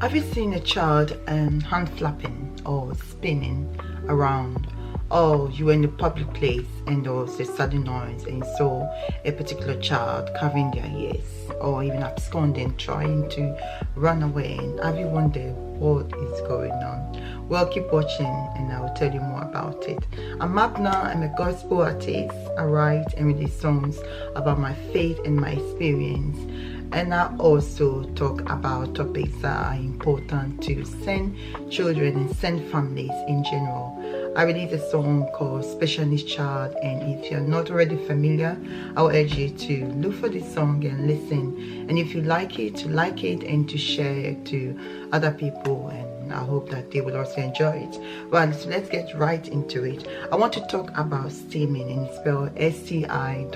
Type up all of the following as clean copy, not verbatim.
Have you seen a child hand flapping or spinning around? Or you were in a public place and there was a sudden noise and you saw a particular child covering their ears or even absconding, trying to run away, and have you wondered what is going on? Well, keep watching and I will tell you more about it. I'm Mabna. I'm a gospel artist. I write and release songs about my faith and my experience, and I also talk about topics that are important to send children and send families in general. I released a song called Special Needs Child, and if you're not already familiar, I'll urge you to look for this song and listen, and if you like it, to like it and to share it to other people, and I hope that they will also enjoy it. Well, so let's get right into it. I want to talk about stimming, and it's spelled S-T-I-M-M-I-N-G.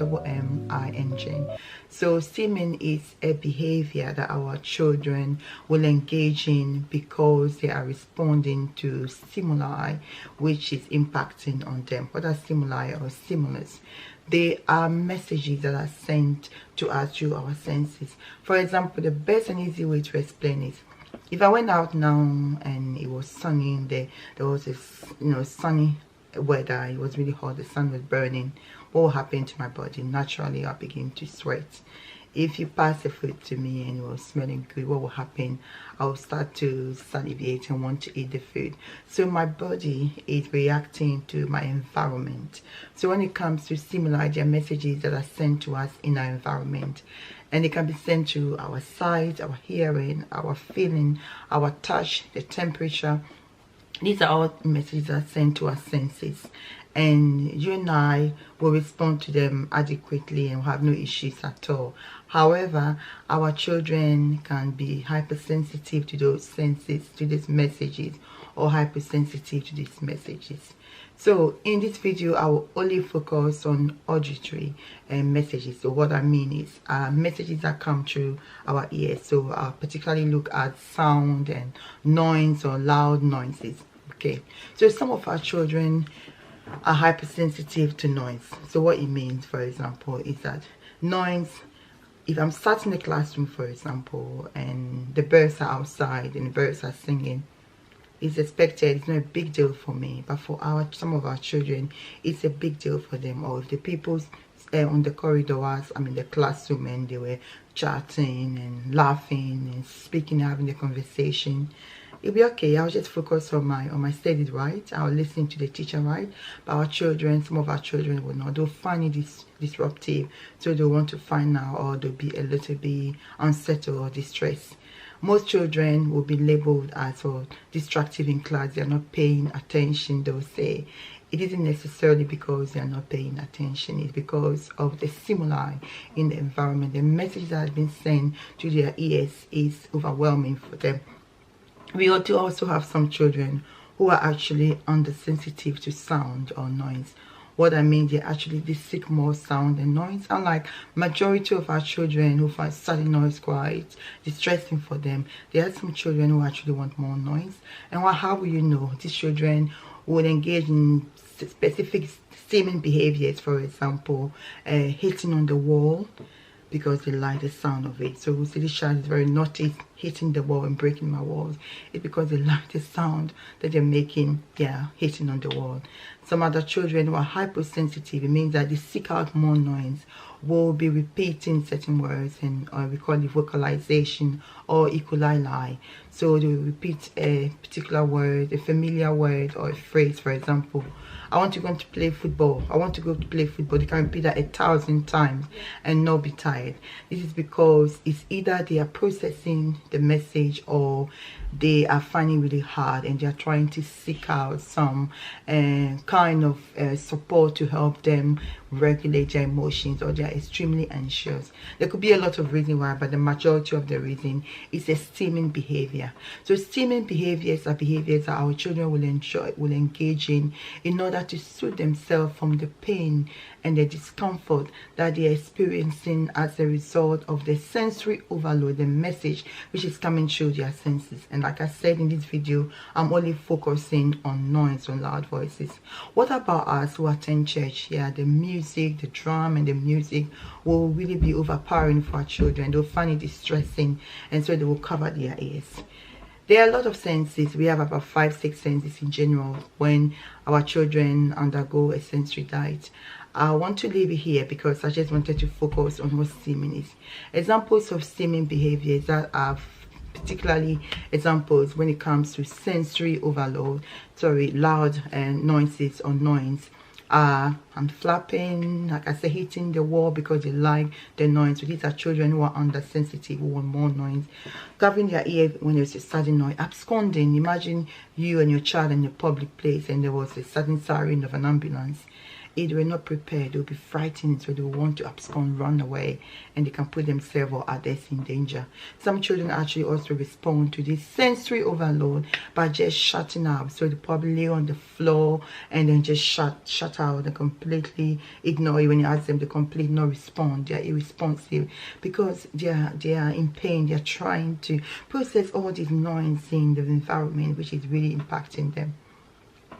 So stimming is a behavior that our children will engage in because they are responding to stimuli which is impacting on them. What are stimuli or stimulus? They are messages that are sent to us through our senses. For example, the best and easy way to explain is, if I went out now and it was sunny, there was this sunny weather, it was really hot, the sun was burning, what will happen to my body? Naturally I'll begin to sweat. If you pass the food to me and it was smelling good, what will happen? I'll start to salivate and want to eat the food. So my body is reacting to my environment. So when it comes to stimuli, there are messages that are sent to us in our environment, and it can be sent to our sight, our hearing, our feeling, our touch, the temperature. These are all messages that are sent to our senses, and you and I will respond to them adequately and have no issues at all. However, our children can be hypersensitive to those senses, to these messages, or hypersensitive to these messages. So in this video, I will only focus on auditory messages. So what I mean is messages that come through our ears. So I'll particularly look at sound and noise or loud noises. Okay, so some of our children are hypersensitive to noise. So what it means, for example, is that noise, if I'm sat in the classroom, for example, and the birds are outside and the birds are singing, it's expected, it's not a big deal for me, but for some of our children, it's a big deal for them. Or if the people on the corridors, I'm in the classroom, and they were chatting and laughing and speaking, having a conversation, it'll be okay. I'll just focus on my studies, right? I'll listen to the teacher, right? But our children, some of our children will not. They'll find it disruptive, so they'll want to find out, or they'll be a little bit unsettled or distressed. Most children will be labeled as distractive in class. They are not paying attention. They'll say it isn't necessarily because they are not paying attention. It's because of the stimuli in the environment. The message that has been sent to their ears is overwhelming for them. We also have some children who are actually undersensitive to sound or noise. What I mean, they seek more sound and noise. Unlike majority of our children who find sudden noise quite distressing for them, there are some children who actually want more noise. And how will you know? These children would engage in specific stimming behaviors, for example, hitting on the wall, because they like the sound of it. So we see this child is very naughty, hitting the wall and breaking my walls. It's because they like the sound that they're making, hitting on the wall. Some other children who are hyposensitive, it means that they seek out more noise, will be repeating certain words, and we call it vocalization or echolalia. So they will repeat a particular word, a familiar word or a phrase. For example, I want to go to play football. I want to go to play football. They can repeat that 1,000 times and not be tired. This is because it's either they are processing the message or they are finding really hard and they are trying to seek out some kind of support to help them regulate their emotions, or they are extremely anxious. There could be a lot of reasons why, but the majority of the reason is a stimming behavior. So stimming behaviors are behaviors that our children will engage in order to soothe themselves from the pain and the discomfort that they are experiencing as a result of the sensory overload, the message which is coming through their senses. And like I said in this video, I'm only focusing on noise, on loud voices. What about us who attend church? The music, the drum and the music will really be overpowering for our children. They'll find it distressing, and so they will cover their ears. There are a lot of senses. We have about 5-6 senses in general when our children undergo a sensory diet. I want to leave it here because I just wanted to focus on what stimming is. Examples of stimming behaviors that are particularly examples when it comes to sensory overload, loud noises or noise, and flapping, like I say, hitting the wall because they like the noise. So these are children who are under sensitive, who want more noise. Covering their ear when there's a sudden noise. Absconding. Imagine you and your child in a public place and there was a sudden siren of an ambulance. If they were not prepared, they'll be frightened, so they will want to abscond, run away, and they can put themselves or others in danger. Some children actually also respond to this sensory overload by just shutting up. So they probably lay on the floor and then just shut out and completely ignore you when you ask them to completely not respond. They are irresponsive because they are in pain. They are trying to process all this noise in the environment, which is really impacting them.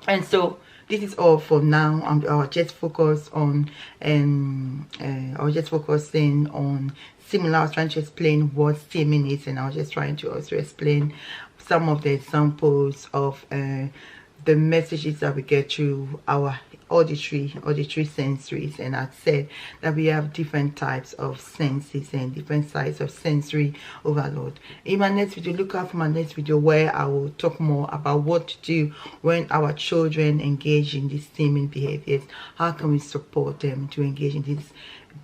And so this is all for now. I'll just focus on I'll just focusing on stimuli. I was trying to explain what stimming is, and I was just trying to also explain some of the examples of the messages that we get through our auditory sensories. And I said that we have different types of senses and different types of sensory overload. In my next video, look out for my next video where I will talk more about what to do when our children engage in these stimming behaviors. How can we support them to engage in these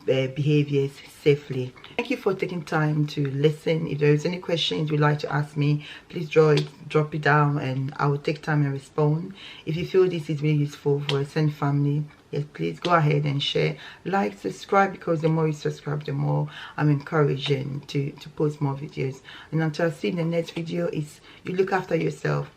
behaviors safely? Thank you for taking time to listen. If there is any questions you'd like to ask me, please drop it down and I will take time and respond. If you feel this is really useful for a Sen family, yes, please go ahead and share, like, subscribe, because the more you subscribe, the more I'm encouraging to post more videos. And until I see you in the next video, you look after yourself.